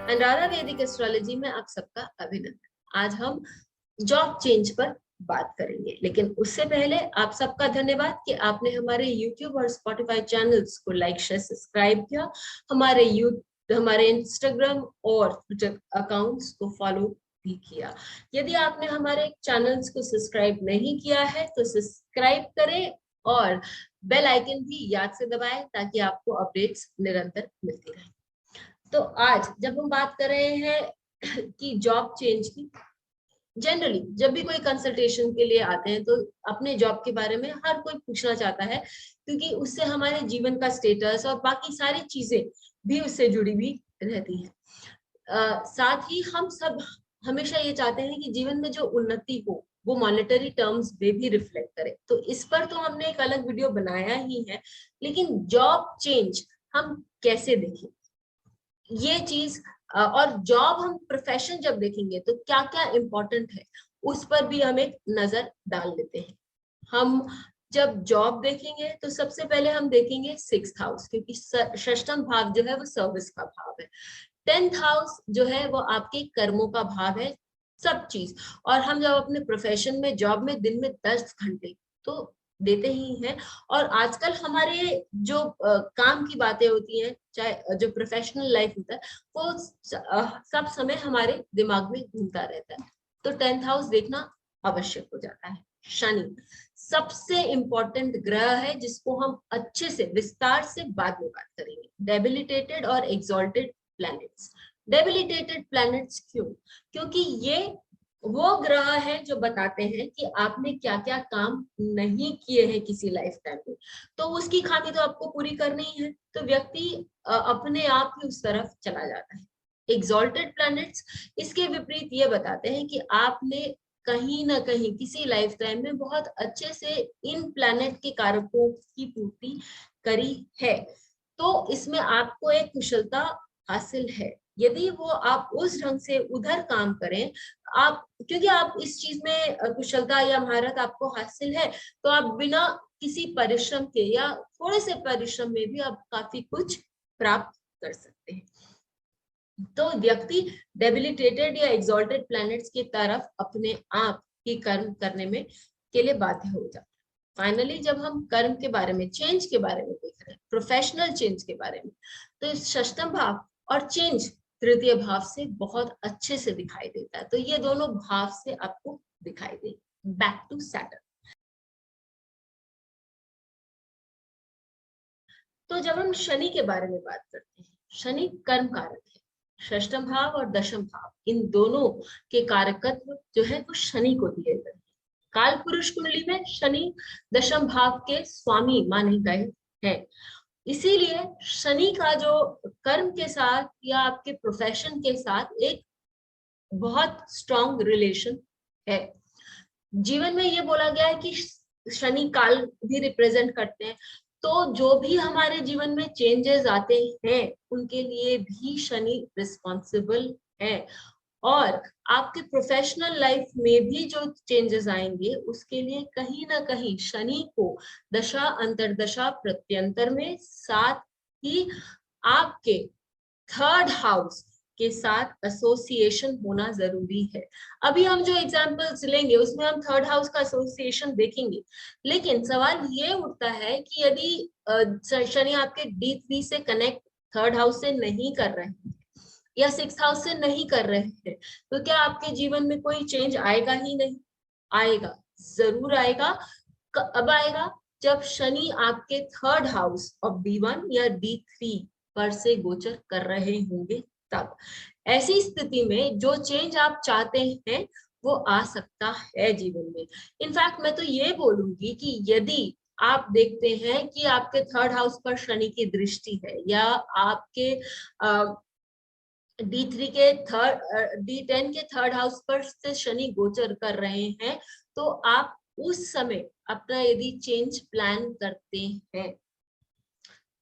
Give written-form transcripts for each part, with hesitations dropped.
अनुराधा वैदिक एस्ट्रोलॉजी में आप सबका अभिनंदन। आज हम जॉब चेंज पर बात करेंगे, लेकिन उससे पहले आप सबका धन्यवाद कि आपने हमारे YouTube और Spotify चैनल्स को लाइक शेयर सब्सक्राइब किया, हमारे Instagram और ट्विटर अकाउंट्स को फॉलो भी किया। यदि आपने हमारे चैनल्स को सब्सक्राइब नहीं किया है तो सब्सक्राइब करें और बेल आइकन भी याद से दबाएं ताकि आपको अपडेट्स निरंतर मिलती रहे। तो आज जब हम बात कर रहे हैं कि जॉब चेंज की, जनरली जब भी कोई कंसल्टेशन के लिए आते हैं तो अपने जॉब के बारे में हर कोई पूछना चाहता है, क्योंकि उससे हमारे जीवन का स्टेटस और बाकी सारी चीजें भी उससे जुड़ी हुई रहती है। साथ ही हम सब हमेशा ये चाहते हैं कि जीवन में जो उन्नति हो वो मॉनेटरी टर्म्स में भी रिफ्लेक्ट करे। तो इस पर तो हमने एक अलग वीडियो बनाया ही है, लेकिन जॉब चेंज हम कैसे देखें ये चीज, और जॉब हम प्रोफेशन जब देखेंगे तो क्या क्या इंपॉर्टेंट है उस पर भी हम एक नजर डाल लेते हैं। हम जब जॉब देखेंगे तो सबसे पहले हम देखेंगे 6th हाउस, क्योंकि षष्ठम भाव जो है वो सर्विस का भाव है। 10th हाउस जो है वो आपके कर्मों का भाव है, सब चीज। और हम जब अपने प्रोफेशन में जॉब में दिन में 10 घंटे तो देते ही हैं। और आजकल हमारे जो काम की बातें होती हैं, चाहे जो प्रोफेशनल लाइफ होता है, वो सब समय हमारे दिमाग में घूमता रहता है। तो 10th हाउस देखना आवश्यक हो जाता है। शनि सबसे इंपॉर्टेंट ग्रह है जिसको हम अच्छे से विस्तार से बाद में बात करेंगे। डेबिलिटेटेड और एक्सॉल्टेड प्लैनेट्स। डेबिलिटेटेड प्लैनेट्स क्यों? क्योंकि ये वो ग्रह है जो बताते हैं कि आपने क्या क्या काम नहीं किए हैं किसी लाइफ टाइम में, तो उसकी खामी तो आपको पूरी करनी ही है। तो व्यक्ति अपने आप ही उस तरफ चला जाता है। एक्सॉल्टेड प्लैनेट्स इसके विपरीत ये बताते हैं कि आपने कहीं ना कहीं किसी लाइफ टाइम में बहुत अच्छे से इन प्लैनेट के कारकों की पूर्ति करी है। तो इसमें आपको एक कुशलता हासिल है। यदि वो आप उस ढंग से उधर काम करें, आप क्योंकि आप इस चीज में कुशलता या महारत आपको हासिल है, तो आप बिना किसी परिश्रम के या थोड़े से परिश्रम में भी आप काफी कुछ प्राप्त कर सकते हैं। तो व्यक्ति डेबिलिटेटेड या एक्सॉल्टेड प्लैनेट्स की तरफ अपने आप ही कर्म करने में के लिए बाध्य हो जाता है। फाइनली जब हम कर्म के बारे में, चेंज के बारे में देख रहे हैं, प्रोफेशनल चेंज के बारे में, तो इस षष्ठम भाव और चेंज तृतीय भाव से बहुत अच्छे से दिखाई देता है। तो ये दोनों भाव से आपको दिखाई दे। Back to Saturn. तो जब हम शनि के बारे में बात करते हैं, शनि कर्म कारक है। षष्ठम भाव और दशम भाव इन दोनों के कारकत्व जो है वो शनि को दिए गए। काल पुरुष कुंडली में शनि दशम भाव के स्वामी माने गए हैं। इसीलिए शनि का जो कर्म के साथ या आपके प्रोफेशन के साथ एक बहुत स्ट्रॉन्ग रिलेशन है। जीवन में ये बोला गया है कि शनि काल भी रिप्रेजेंट करते हैं। तो जो भी हमारे जीवन में चेंजेस आते हैं उनके लिए भी शनि रिस्पॉन्सिबल है। और आपके प्रोफेशनल लाइफ में भी जो चेंजेस आएंगे उसके लिए कहीं ना कहीं शनि को दशा अंतरदशा प्रत्यंतर में, साथ ही आपके 3rd हाउस के साथ एसोसिएशन होना जरूरी है। अभी हम जो एग्जांपल्स लेंगे उसमें हम 3rd हाउस का एसोसिएशन देखेंगे, लेकिन सवाल ये उठता है कि यदि शनि आपके D3 से कनेक्ट 3rd हाउस से नहीं कर रहे हैं या 6th हाउस से नहीं कर रहे हैं, तो क्या आपके जीवन में कोई चेंज आएगा? ही नहीं आएगा, जरूर आएगा। अब आएगा जब शनि आपके 3rd हाउस ऑफ D1 या D3 पर से गोचर कर रहे होंगे। तब ऐसी स्थिति में जो चेंज आप चाहते हैं वो आ सकता है जीवन में। इनफैक्ट मैं तो ये बोलूंगी कि यदि आप देखते हैं कि आपके 3rd हाउस पर शनि की दृष्टि है या आपके D3 के D10 के 3rd हाउस पर से शनि गोचर कर रहे हैं, तो आप उस समय अपना यदि चेंज प्लान करते हैं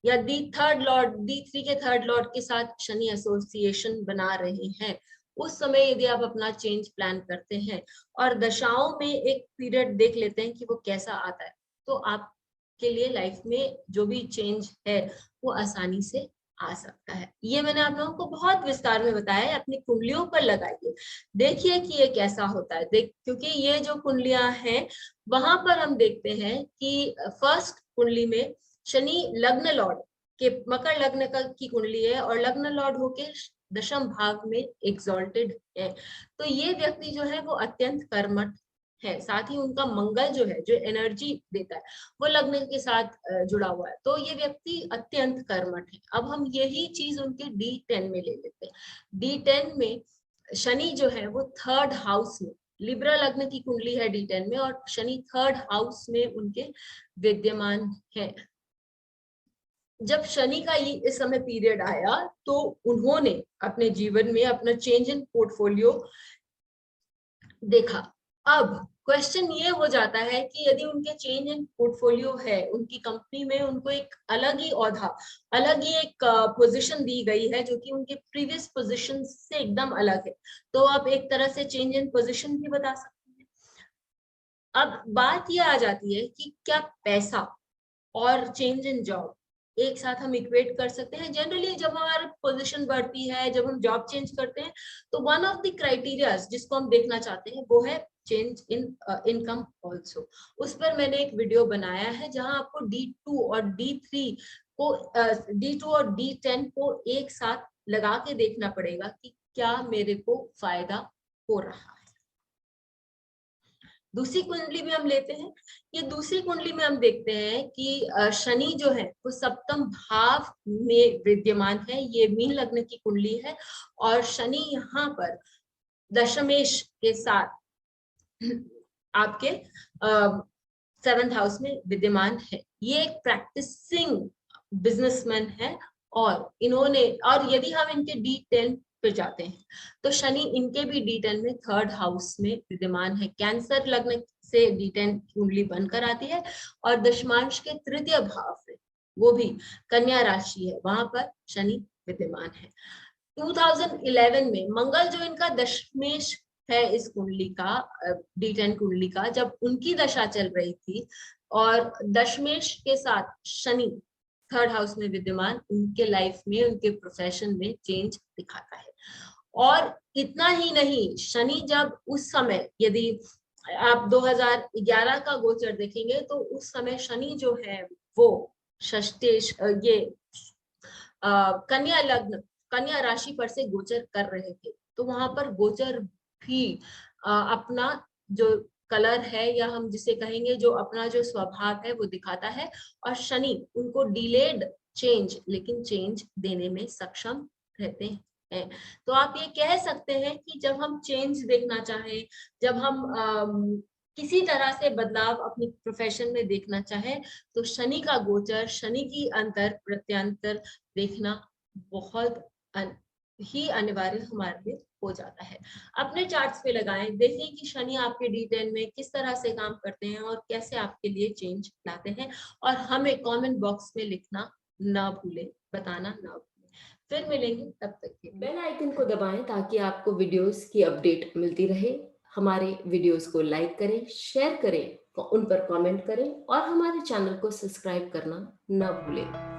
या D3 के 3rd लॉर्ड के साथ शनि एसोसिएशन बना रहे हैं, उस समय यदि आप अपना चेंज प्लान करते हैं और दशाओं में एक पीरियड देख लेते हैं कि वो कैसा आता है, तो आपके लिए लाइफ में जो भी चेंज है वो आसानी से आ सकता है। ये मैंने आप लोगों को बहुत विस्तार में बताया है, अपनी कुंडलियों पर लगाइए, देखिए कि ये कैसा होता है। क्योंकि ये जो कुंडलियां हैं वहां पर हम देखते हैं कि फर्स्ट कुंडली में शनि लग्न लॉर्ड के मकर लग्न की कुंडली है और लग्न लॉर्ड होके दशम भाव में एग्जॉल्टेड है। तो ये व्यक्ति जो है वो अत्यंत कर्मठ है, साथ ही उनका मंगल जो है, जो एनर्जी देता है, वो लग्न के साथ जुड़ा हुआ है। तो ये व्यक्ति अत्यंत कर्मठ है। अब हम यही चीज उनके D10 में ले लेते हैं। D10 में शनि जो है वो थर्ड हाउस में, लिब्रा लग्न की कुंडली है D10 में, और शनि थर्ड हाउस में उनके विद्यमान है। जब शनि का ये इस समय पीरियड आया तो उन्होंने अपने जीवन में अपना चेंज इन पोर्टफोलियो देखा। अब क्वेश्चन ये हो जाता है कि यदि उनके चेंज इन पोर्टफोलियो है, उनकी कंपनी में उनको एक अलग ही औहदा, अलग ही एक पोजीशन दी गई है जो कि उनके प्रीवियस पोजीशन से एकदम अलग है, तो आप एक तरह से चेंज इन पोजीशन भी बता सकते हैं। अब बात ये आ जाती है कि क्या पैसा और चेंज इन जॉब एक साथ हम इक्वेट कर सकते हैं? जनरली जब हमारी पोजीशन बढ़ती है, जब हम जॉब चेंज करते हैं, तो वन ऑफ द क्राइटेरिया जिसको हम देखना चाहते हैं वो है चेंज इन इनकम ऑल्सो। उस पर मैंने एक वीडियो बनाया है जहां आपको D2 और D3 को D2 और D10 को एक साथ लगा के देखना पड़ेगा कि क्या मेरे को फायदा हो रहा है। दूसरी कुंडली में हम लेते हैं, ये दूसरी कुंडली में हम देखते हैं कि शनि जो है वो सप्तम भाव में विद्यमान है। ये मीन लग्न की कुंडली है और शनि यहाँ पर दशमेश के साथ आपके 7th हाउस में विद्यमान है। ये एक प्रैक्टिसिंग बिजनेसमैन है और इन्होंने, और यदि हम इनके D10 पे जाते हैं तो शनि इनके भी D10 में थर्ड हाउस में विद्यमान है। कैंसर लग्न से D10 कुंडली बनकर आती है और दशमांश के तृतीय भाव में, वो भी कन्या राशि है, वहां पर शनि विद्यमान है। 2011 में मंगल जो इनका दशमेश है इस कुंडली का, D10 कुंडली का, जब उनकी दशा चल रही थी और दशमेश के साथ शनि थर्ड हाउस में विद्यमान, उनके लाइफ में, उनके प्रोफेशन में चेंज दिखाता है। और इतना ही नहीं, शनि जब उस समय, यदि आप 2011 का गोचर देखेंगे तो उस समय शनि जो है वो षष्टेश, ये कन्या लग्न, कन्या राशि पर से गोचर कर रहे थे। तो वहां पर गोचर भी अपना जो कलर है, या हम जिसे कहेंगे जो अपना जो स्वभाव है वो दिखाता है, और शनि उनको डिलेड चेंज लेकिन चेंज देने में सक्षम रहते हैं। तो आप ये कह सकते हैं कि जब हम चेंज देखना चाहें, जब हम किसी तरह से बदलाव अपनी प्रोफेशन में देखना चाहे, तो शनि का गोचर, शनि की अंतर प्रत्यांतर देखना बहुत ही अनिवार्य हमारे लिए हो जाता है। अपने चार्ट्स पे लगाएं, देखें कि शनि आपके D10 में किस तरह से काम करते हैं और कैसे आपके लिए चेंज लाते हैं, और हमें कमेंट बॉक्स में लिखना ना भूलें, बताना ना भूलें। फिर मिलेंगे, तब तक के बेल आइकन को दबाएं ताकि आपको वीडियोस की अपडेट मिलती रहे। हमारे वीडियोस को लाइक करें, शेयर करें, उन पर कमेंट करें और हमारे चैनल को सब्सक्राइब करना ना भूलें।